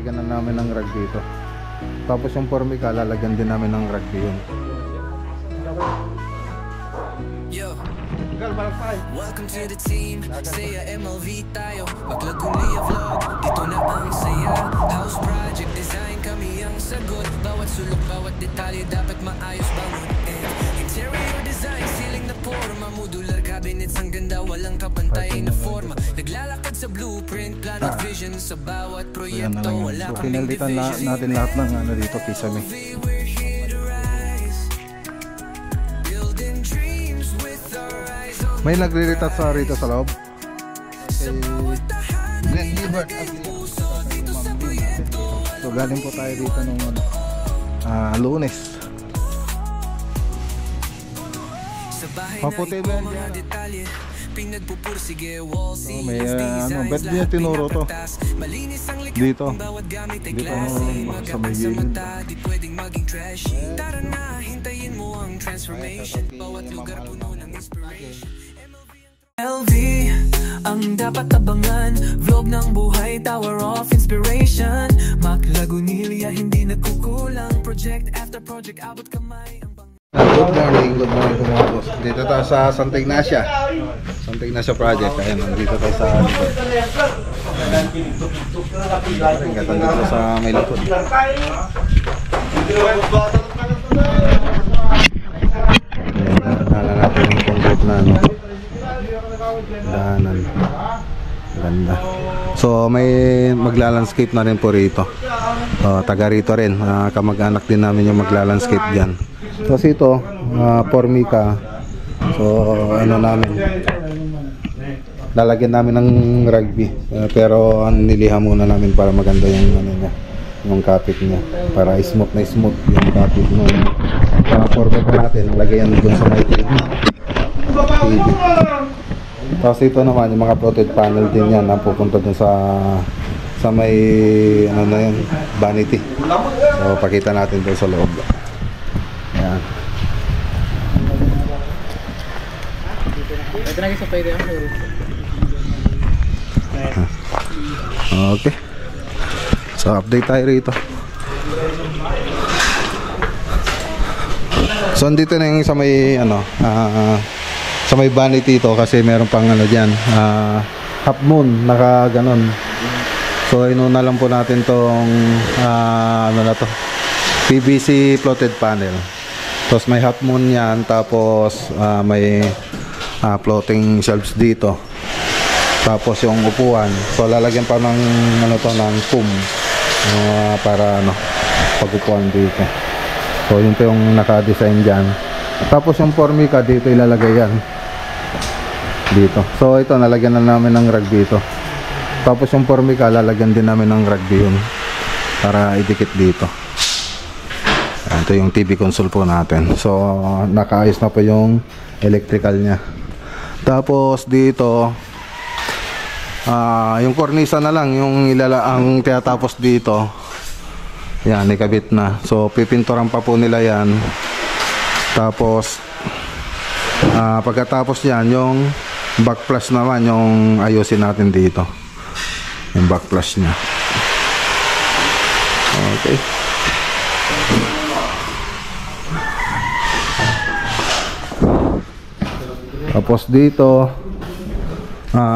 lalagyan na namin ng rag dito. Tapos yung Formica, lalagyan din namin ng rag yun. Welcome to the team, saya MLV tayo, Maglagunia vlog, dito na ang saya. House project design, kami ang sagot. Bawat sulok, bawat detalye dapat maayos bangon. Interior design, ceiling na forma, modular cabinets ang ganda, walang kapantay na forma. Naglalakad sa blueprint, plan at vision sa bawat proyekto. Wala kaming division. Natin lahat ng ano dito, kisame. May nagre-retouch sa rito sa loob. So galing po tayo dito nung Lunes. Maputi ba yan? So, may bed niya tinuro to. Dito. Dito sa may gilid. LV, ang dapat abangan. Vlog ng buhay, tower of inspiration. Maglagunia, hindi nagkukulang. Project after project, abot kamay. Good morning po mga boss. Dito tayo sa Santa Ignacia. Santa Ignacia project. Ayan, nandito tayo sa dito. Ayan, dito sa may lupod. Nalala natin yung concrete na ano. Dahanan. Ganda. So may magla-landscape na rin po rito. Taga rito rin. Kamag-anak din namin yung magla-landscape dyan. So ito, Formica. So ano namin, lalagyan namin ng rugby. Pero niliha muna namin para maganda yung ano niya, yung kapit niya, para smooth na smooth yung kapit ng Formica natin. Lagayan doon sa may TV. Tapos ito naman yung mga floated panel din yan na pupunta dun sa may ano na yun, vanity. So pakita natin dun sa loob. Ayan. Okay. So update tayo rito. So andito na yung sa may ano, sa may vanity ito kasi meron pang ano diyan, half moon naka ganon. So inuna lang po natin tong ano na to, PVC floated panel. Tapos may half moon yan, tapos may floating shelves dito. Tapos yung upuan, so lalagyan pa ng ano to, ng foam para ano, pag-upuan dito. So yun po yung naka-design dyan. Tapos yung Formica dito ilalagay yan dito. So ito, nalagyan na namin ng rug dito. Tapos yung Formica, lalagyan din namin ng rug yun para idikit dito. Ito yung TV console po natin. So nakaayos na po yung electrical nya. Tapos dito yung cornisa na lang yung ang tinatapos dito. Yan, ikabit na. So pipinturan pa po nila yan. Tapos pagkatapos yan, yung backflash naman yung ayusin natin dito. Yung backflash nya. Okay. Tapos dito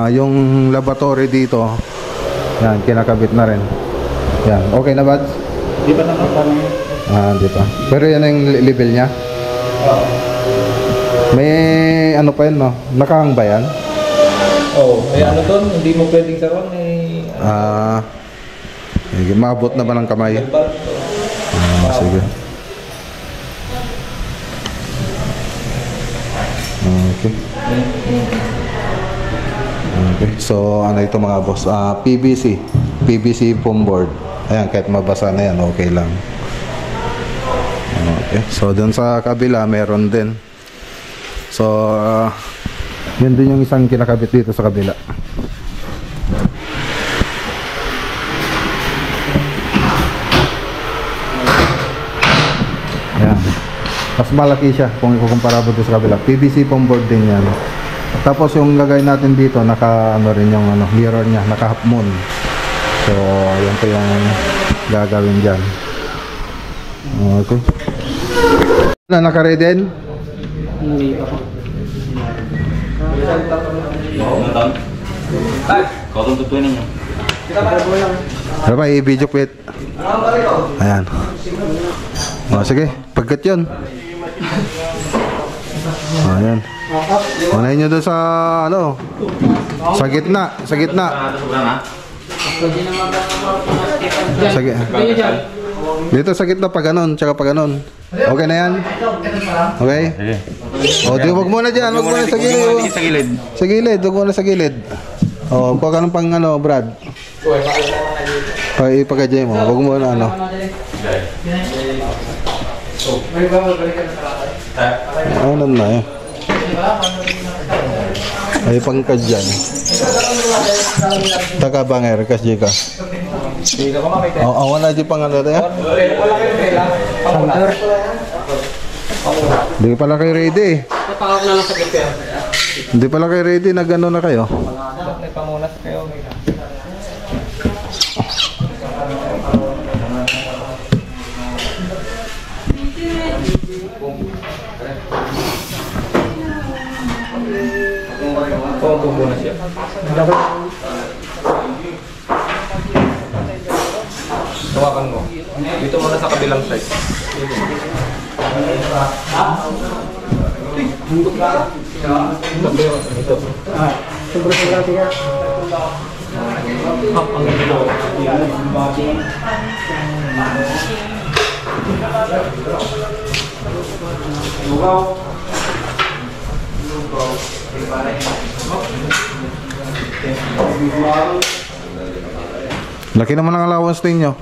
yung laboratory dito, yan, kinakabit na rin. Yan, okay na ba? Di ba naman parang di pa. Pero yan yung level nya. May ano pa yun, no? Nakahang ba yan? Oo, may ano doon, hindi mo pwedeng saruan maabot na ba ng kamay? Sige. Okay. Okay. So ano ito mga boss? PVC foam board. Ayan, kahit mabasa na yan, okay lang. Okay. So dun sa kabila meron din. So yun din yung isang kinakabit dito sa kabila. Ayan. Mas malaki siya kung ikukumpara mo sa kabila. PVC foam board din yan. Tapos yung lagay natin dito, naka ano rin yung ano, mirror niya, naka half moon. So yan po yung gagawin dyan. Okay. Naka-ready din? Hindi pa po. Kau tutuin ninyo. Ano ba, i-video quit? Ayan. O, sige, pagkat yun. Ayan. Unahin nyo doon sa, ano, sa gitna, sa gitna. Sa gitna. Dito sa gitna, pa ganon, tsaka pa ganon. Okay na yan? Okay? O, di, wag muna dyan, wag muna sa gilid. Sa gilid, wag muna sa gilid. O, kuha ka ng pang, ano, Brad. Ipagkajay mo, wag muna, ano. Ano na eh. Ay pangkad dyan. Taka banger, kasya ka. Awan na dyan pang ano tayo. Hindi pala kayo ready eh. Hindi pala kayo ready, nag-ano na kayo. Pamunas kayo. Kung muna siya. Tawakan mo. Dito muna sa kabilang side. Laki naman ang allowance ninyo.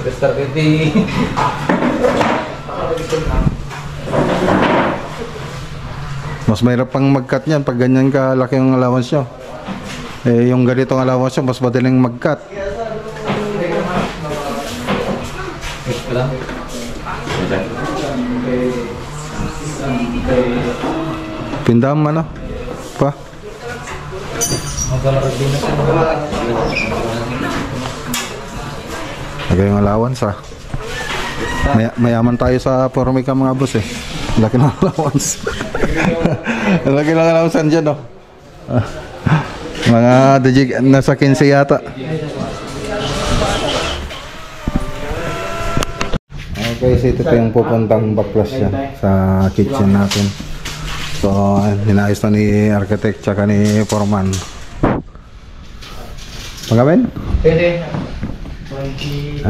Restart ready. Mas mahirap pang mag-cut niyan pag ganyan ka laki yung allowance nyo. Eh, yung ganitong allowance nyo, mas madaling mag-cut. Pindam ano? Pa? Lagay yung allowance ah. Mayaman tayo sa Formica mga boss eh. Laki ng allowance. Laki ng allowance dyan oh. Mga digig nasa 15 yata. Okay, so ito yung pupuntang backflash yan sa kitchen natin. So, ninayos na ni architect tsaka ni foreman. Pagawin? Pwede.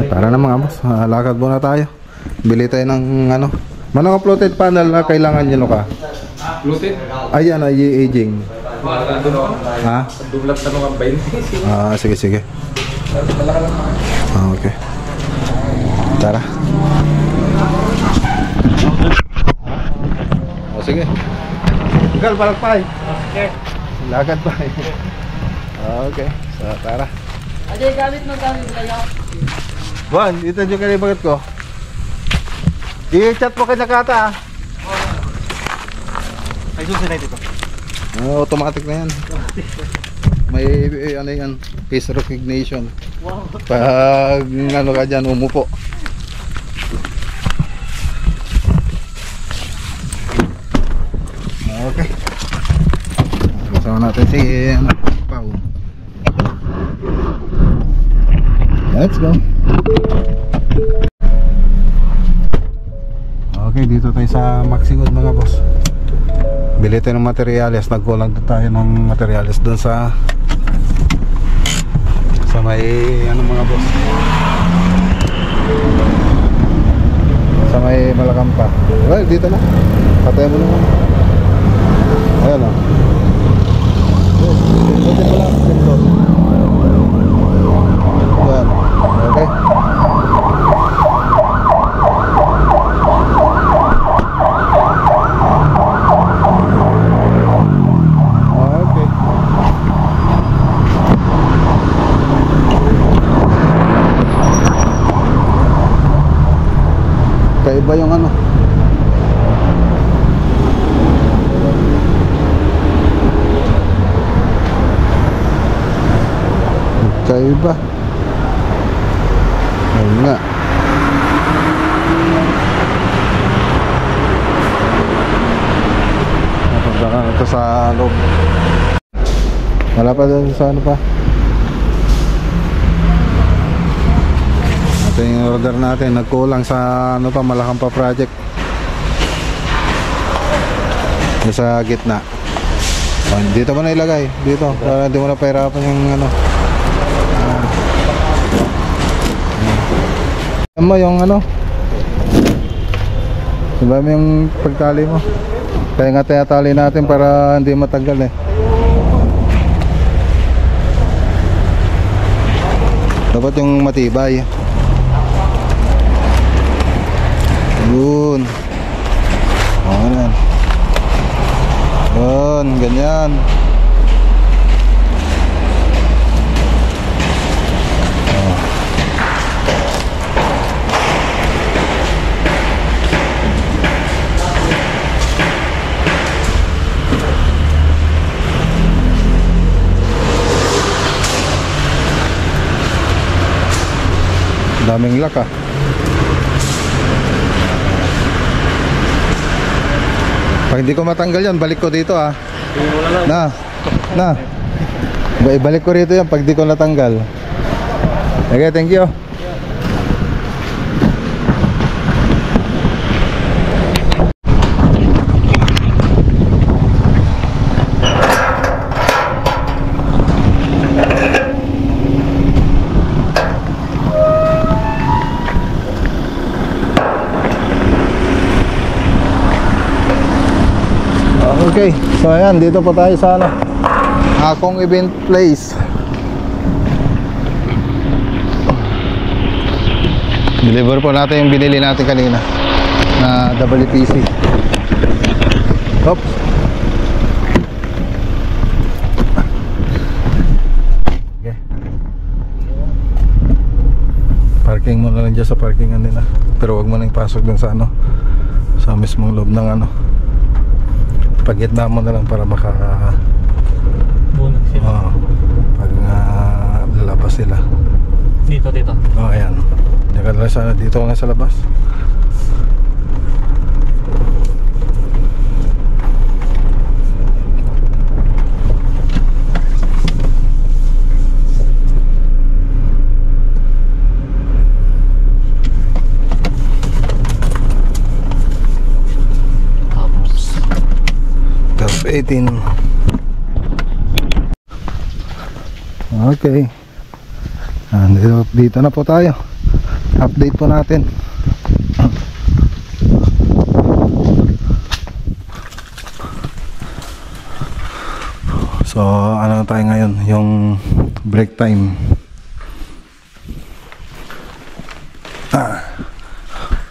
Tara na mga boss, lakad muna tayo. Bili tayo ng ano. Manong floated panel na kailangan nyo ka? Floated? Ayan, aging. Ha? Dublat na nung 20. Ah, sige, sige. Ah, okay. Tara. O, sige. Gal, palagpay. Okay. Lakad pa. Okay. So, tara. Ajay, gamit mo kayo. Juan, ito yung kalibagat ko. I-chat mo kay Nakata ah. Ay, susunod ito. Automatic na yan. May ano yan, face recognition. Wow. Pag ano ka dyan, umupo. Okay. Kasama natin si ano, Pao. Let's go. Okay, dito tayo sa Maxigod mga boss. Bili tayo ng materyales. Nagkulang tayo ng materyales doon sa may ano mga boss, sa may Malakampa. Well, dito na. Patay mo naman. Ayan o. Buti pala. Ayan. Okay. Kaiba yung ano. iba. Ayun nga. Napunta ka ito sa loob. Wala pa doon sa ano pa. Ito yung order natin. Nagkulang sa ano pa, Malakang pa project. Yung sa gitna. Oh, dito mo na ilagay. Dito. Para hindi mo na pahirapan yung ano. Mo yung ano. Diba mo yung pagtali mo. Kaya nga tinatali natin para hindi matanggal eh. Dapat yung matibay. Yun. O, yan. Yun, ganyan. Daming lak ah. Pag hindi ko matanggal yan, balik ko dito ah. Na. Ibalik ko rito yan pag di ko natanggal. Okay, thank you. Okay, so ayan, dito po tayo sa ano, Akong Event Place. Deliver po natin yung binili natin kanina na WPC. Oops. Okay. Parking mo na lang dyan sa parkingan nila. Pero wag mo nang pasok dun sa ano, sa mismong loob ng ano. Pagitna mo na lang para maka Bunag sila. pag lalabas sila. Dito. Oh, ayan. Dito nga sa labas. Top 18. Okay. Dito na po tayo. Update po natin. So, ano tayo ngayon? Yung break time.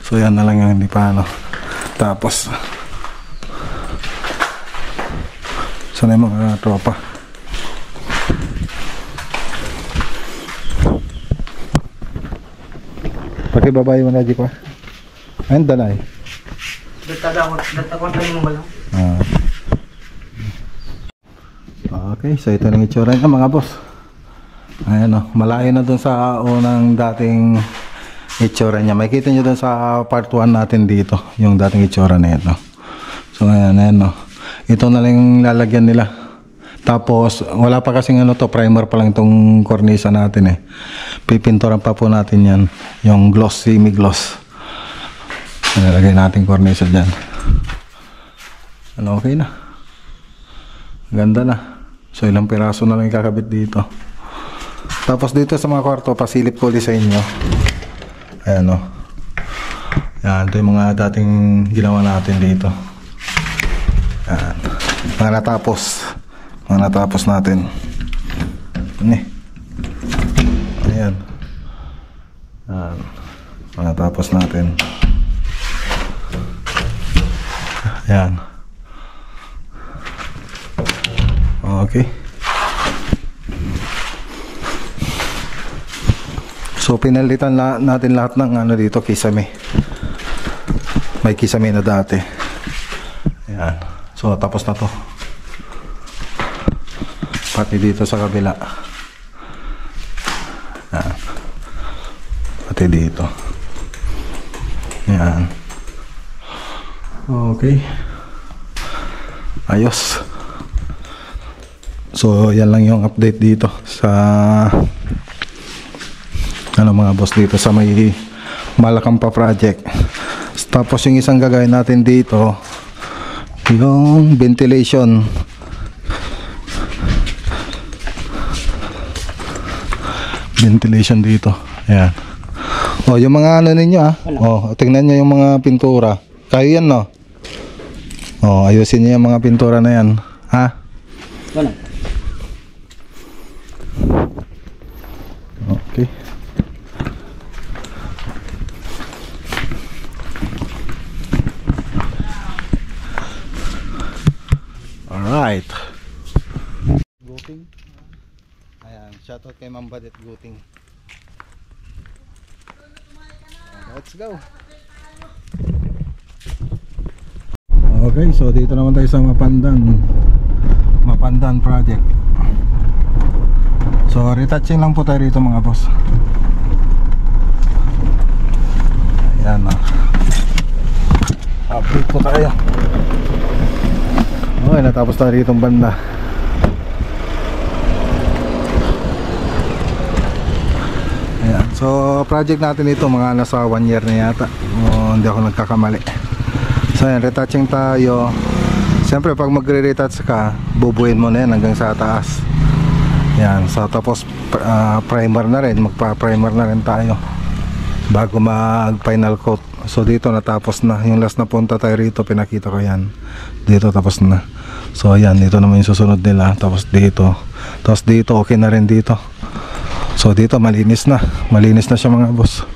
So, yan na lang yung hindi pa ano. Tapos, sana yung mga tropa. Pakibabayo mo na di ko. Ayun danay. Okay, so ito na yung itsura niya mga boss. Ayan o, malayo na dun sa unang dating itsura niya. Makikita nyo dun sa part 1 natin dito, yung dating itsura na ito. So ayan o. Ito na lang yung lalagyan nila. Tapos wala pa kasing ano to, primer pa lang itong cornisa natin eh. Pipinturan pa po natin yan, yung gloss, semi-gloss. Nalagay natin cornisa dyan. Ano, okay na. Ganda na. So ilang piraso na lang ikakabit dito. Tapos dito sa mga kwarto, pasilip ko ulit sa inyo. Ayan o. Yan, ito yung mga dating ginawa natin dito. Yan. Mga natapos natin. Ayan. Ayan. Mga natapos natin. Ayan. Okay. So pinalitan natin lahat ng ano dito, kisame. May kisame na dati. Ayan. So tapos na to. Pati dito sa kabila. pati dito. Yan. Okay. Ayos. So yan lang yung update dito sa ano mga boss dito sa may Malacampa project. Tapos yung isang gagawin natin dito yung ventilation. Ventilation dito. Ayan. O yung mga ano ninyo O tingnan nyo yung mga pintura. Kayo yan no? O ayusin nyo yung mga pintura na yan. Ha? Wala. Okay. Alright. Guting. Ayan, shoutout kay Ma'am Badet Guting. Let's go. Okay, so dito naman tayo sa Mapandan project. So retouching lang po tayo rito mga boss. Ayan o. Update po tayo. Okay, natapos tayo rito ang banda. Ayan, so project natin ito mga nasa 1 year na yata. Hindi ako nagkakamali. So ayan, retouching tayo. Siyempre pag magre-retouch ka, bubuin mo na yan hanggang sa taas. Yan, so tapos primer na rin, magpa-primer na rin tayo bago mag-final coat. So dito natapos na, yung last na punta tayo rito, pinakita ko yan. Dito tapos na. So ayan, dito naman yung susunod nila. Tapos dito okay na rin dito. So dito malinis na siya mga boss.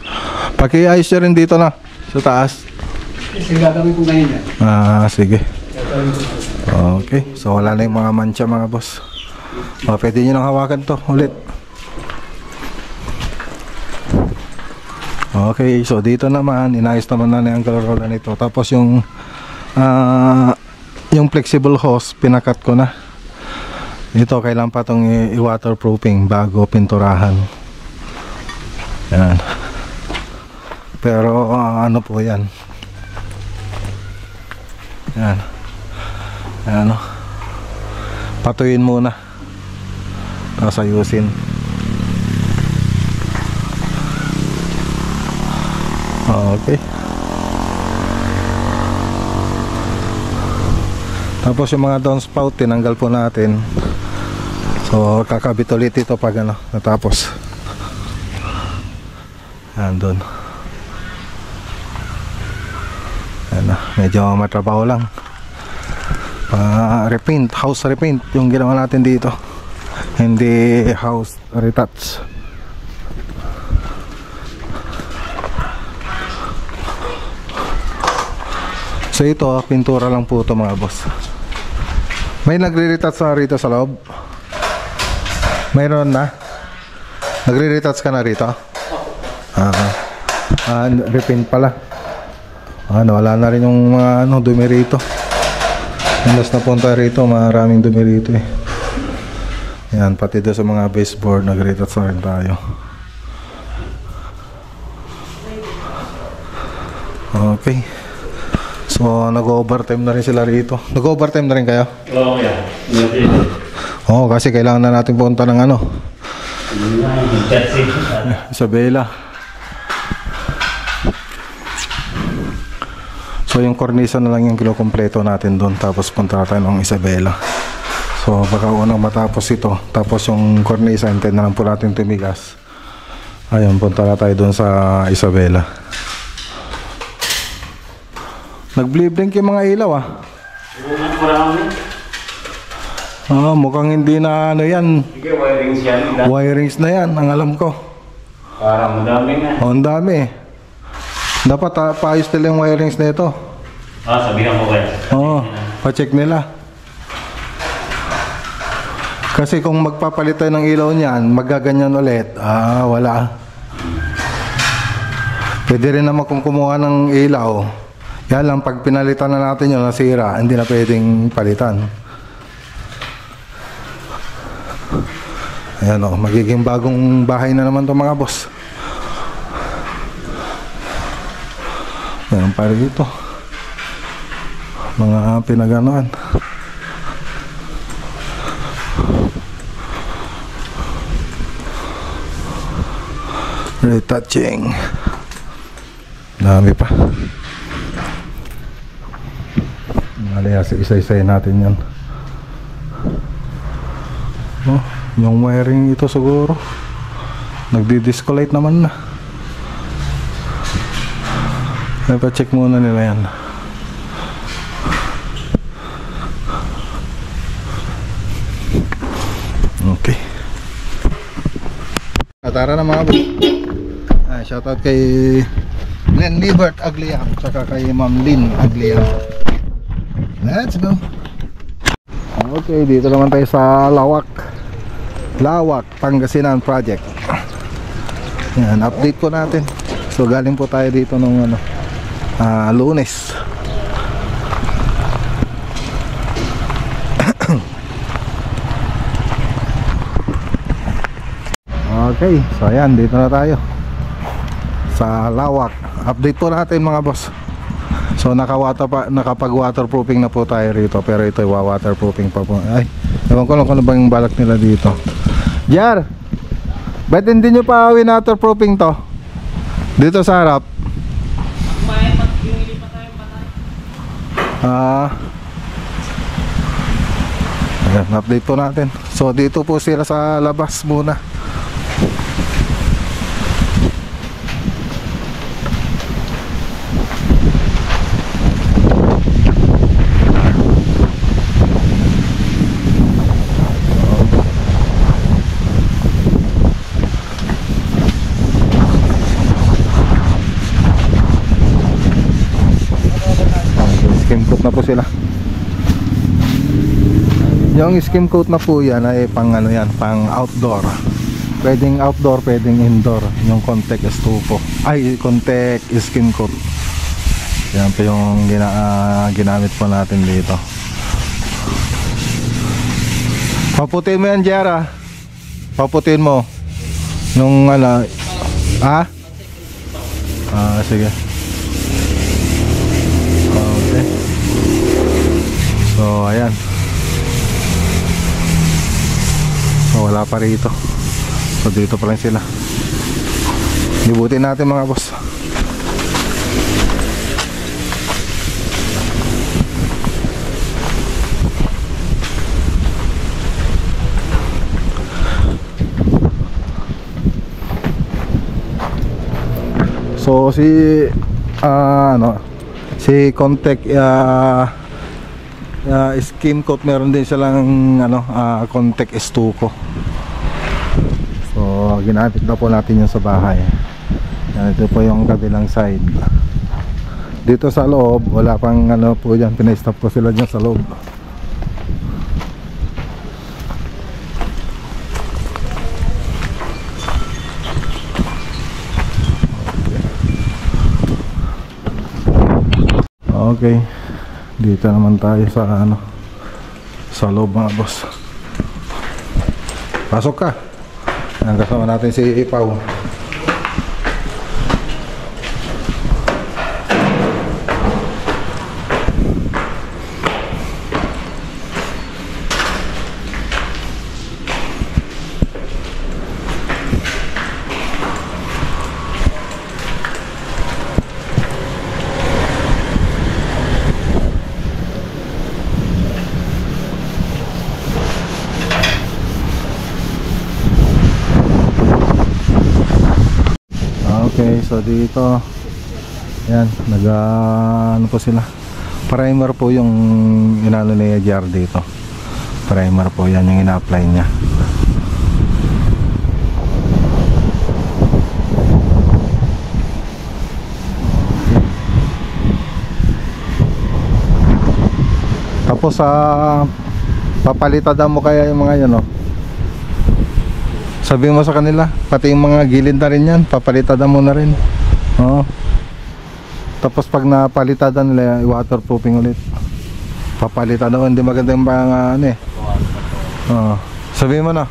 Pakiayos siya rin dito na sa taas. Kasi gagawin ko ngayon yan. Sige. Okay, so wala na yung mga mancha mga boss. Pwede nyo nang hawakan to ulit. Okay, so dito naman inayos naman na yung color nito. Tapos yung flexible hose pinakat ko na. Dito kailangan pa itong i-waterproofing bago pinturahan. Yan. Pero ano po yan. Yan. Ano. Patuyin muna. Tapos ayusin. Okay. Tapos yung mga downspout tinanggal po natin. So kakabit ulit ito pag ano natapos. Andun. Ano, medyo matrabaho lang. Repaint, house repaint yung ginawa natin dito. Hindi house retouch. So ito, pintura lang po ito mga boss. May nagre-retouch na rito sa loob? Mayroon na? Nagre-retouch ka na rito? Repaint pala. Wala na rin yung mga dumi rito. Yung last na punta rito, maraming dumi rito eh. Yan, pati doon sa mga baseboard, nag-retouch na rin tayo. Okay. So, nag-overtime na rin sila rito. Nag-overtime na rin kayo? Oo, yan. Oo, kasi kailangan na natin punta ng ano. Isabela. So yung kornisa na lang yung kinukumpleto natin doon. Tapos punta tayo ng Isabela. So baka unang matapos ito. Tapos yung kornisa, hintayin na lang po natin tumigas. Ayun, punta na tayo doon sa Isabela. Nag-blink yung mga ilaw mukhang hindi na ano yan. Sige, wirings yan. Wirings na yan, ang alam ko. Parang madami nga. Ang dami. Dapat paayos nila yung wirings na ito. Sabihan ko kayo. Pa-check nila. Kasi kung magpapalit tayo ng ilaw niyan, magaganyan ulit. Wala. Pwede rin naman kung kumuha ng ilaw. Yan lang, pag pinalitan na natin yun, nasira, hindi na pwedeng palitan. Ayan magiging bagong bahay na naman to mga boss. Meron pa rito mga pinaganoan. Retouching. Dami pa. Alayas, isa-isayin natin yan. Oh, yung wiring ito siguro nagdi-discolate naman na. Ipa-check muna nila yan. Okay. Tara na mga boss. Shoutout kay Glenn Libert Agliam, saka kay Ma'am Lynn Agliam. Let's go. Okay, dito naman tayo sa Lawak Pangasinan Project. Yan, update po natin. So galing po tayo dito nung Lunes. Okay, so ayan, dito na tayo sa Lawak. Update po natin mga boss. So nakapag-waterproofing na po tayo rito, pero ito ay waterproofing pa po. Ay, ewan ko lang kung ano bang balak nila dito. Jar, ba't hindi nyo pa win-waterproofing to? Dito sa harap. Ayan, update po natin. So dito po sila sa labas muna. Skim coat na po sila. Yung skim coat na po yan ay pang ano yan, pang outdoor. Pwedeng outdoor, pwedeng indoor. Yung contact estupo. Ay, contact skim coat. Yan po yung ginamit po natin dito. Paputin mo yan, Jera. Paputin mo. Yung ano, ha? Sige. Okay. So, ayan. So, wala pa rito. So, dito pa lang sila. Libutin natin mga boss. So, si Contact skim coat, meron din silang Contact estuko. So ginamit na po natin yung sa bahay. Yan, ito po yung kabilang side. Dito sa loob wala pang po dyan, pinay-stop ko sila dyan sa loob. Okay, dito naman tayo sa sa loob mga boss. Pasok ka. Ang kasama natin si Ipaw. Okay, so dito yan, po sila. Primer po yung inano ni Jar dito. Primer po yan yung ina-apply niya. Tapos papalitan mo kaya yung mga yan, no? Sabi mo sa kanila, pati yung mga gilid na rin yan, papalitan mo na rin. Oo. Tapos pag napalitan nila, waterproofing ulit. Papalitan daw, hindi maganda yung mga Oo. Sabi mo na.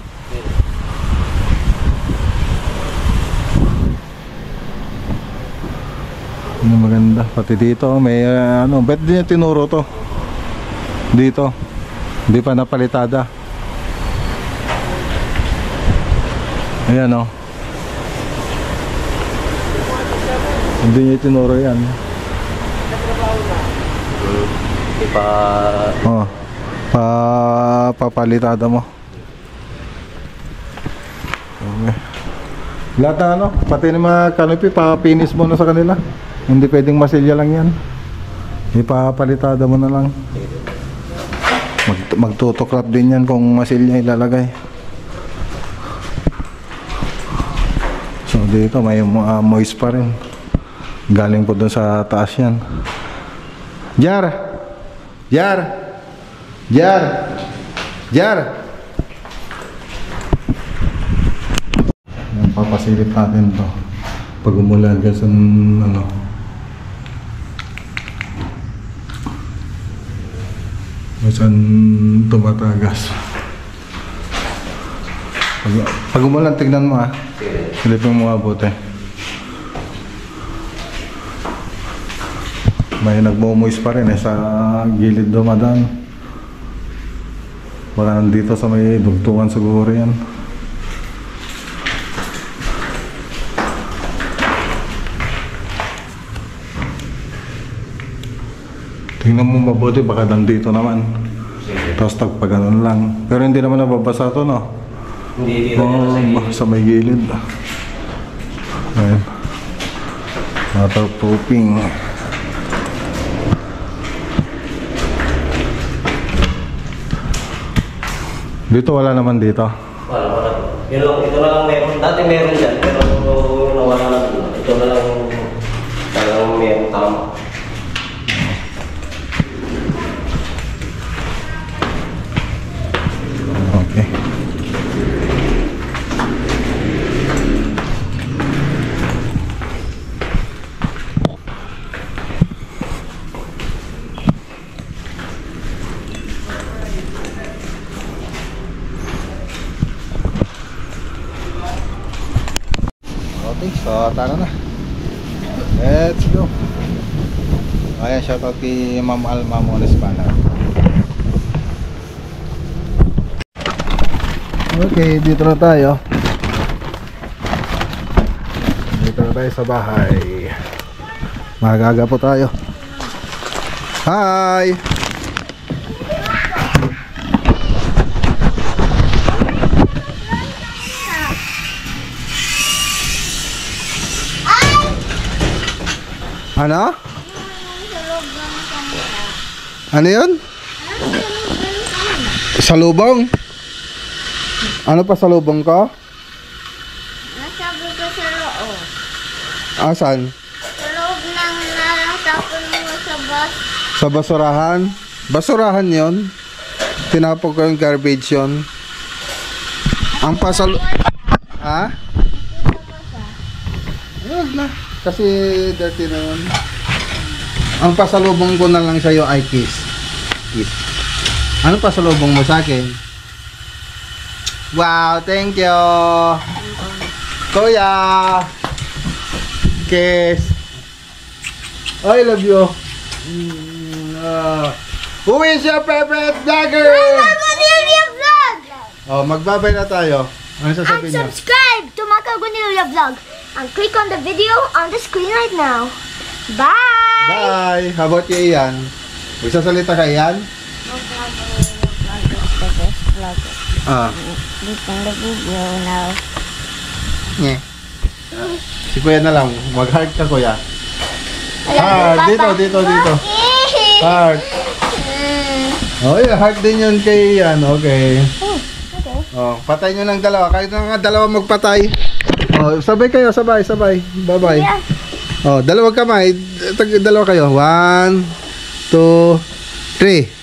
Ano maganda. Pati dito, may ano, ba't din tinuro to? Dito. Hindi pa napalitada. Ayan o. Hindi niya tinuro yan. Oh, papalitada mo. Okay. Lahat na ano, pati ng mga canopy, papinis mo na sa kanila. Hindi pwedeng masilya lang yan. Ipapalitada mo na lang. Magtutuklap din yan kung masilya ilalagay. So dito may moist pa rin. Galing po doon sa taas yan. Jar! Jar! Jar! Jar! Yan, papasilip natin to. Pag umulan kasi ano, masan tumatagas. Pag umulan, tignan mo ha. Silipin mo mabuti. May nagmo-moist pa rin sa gilid dumadaan. Baka nandito sa may dugtungan siguro yan. Tingnan mo mabuti, baka nandito naman. Tapos tagpaganon lang. Pero hindi naman nababasa to, no? Hindi dito sa may gilid. Ayan. Waterproofing. Dito wala naman dito. Wala. Ito na lang meron. Dati meron dyan, pero nawala na. Ito na lang talagang meron tama. Okay. Okay, so tara na. Let's go. Ayan, shoutout kay Ma'am Alma Monespana. Okay, dito na tayo. Dito na tayo sa bahay. Magaga po tayo. Hi! Ano? Ano yun? Salubong? Ano pa salubong ko? Nasabi ko sa loob. Asan? Sa loob ng natapon mo sa bus. Sa basurahan? Basurahan yon. Tinapon ko yung garbage yon. Ang pasal... Ha? Huwag na. Kasi dirty na yun. Ang pasalubong ko na lang sa'yo ay kiss. Kiss. Ano pasalubong mo sa akin? Wow, thank you. Kuya. Kiss. I love you. Who is your favorite vlogger? Macagonilla Vlog! Oh, magbabay na tayo. Ano And sasabihin niyo? subscribe to Macagonilla Vlog. And click on the video on the screen right now. Bye! Bye. How about you, Ian? Magsasalita ka, Ian? Ah. Click on the video now. Nye. Si Kuya na lang. Mag-heart ka, Kuya. Heart. Dito. Heart. Oh, yeah. Heart din yun kay Ian. Okay. Oh, patay nyo ng dalawa. Kahit na nga dalawa magpatay. Oh, sabay kayo. Sabay. Bye-bye. Yeah. Oh, dalawang kamay. Dalawa kayo. 1, 2, 3.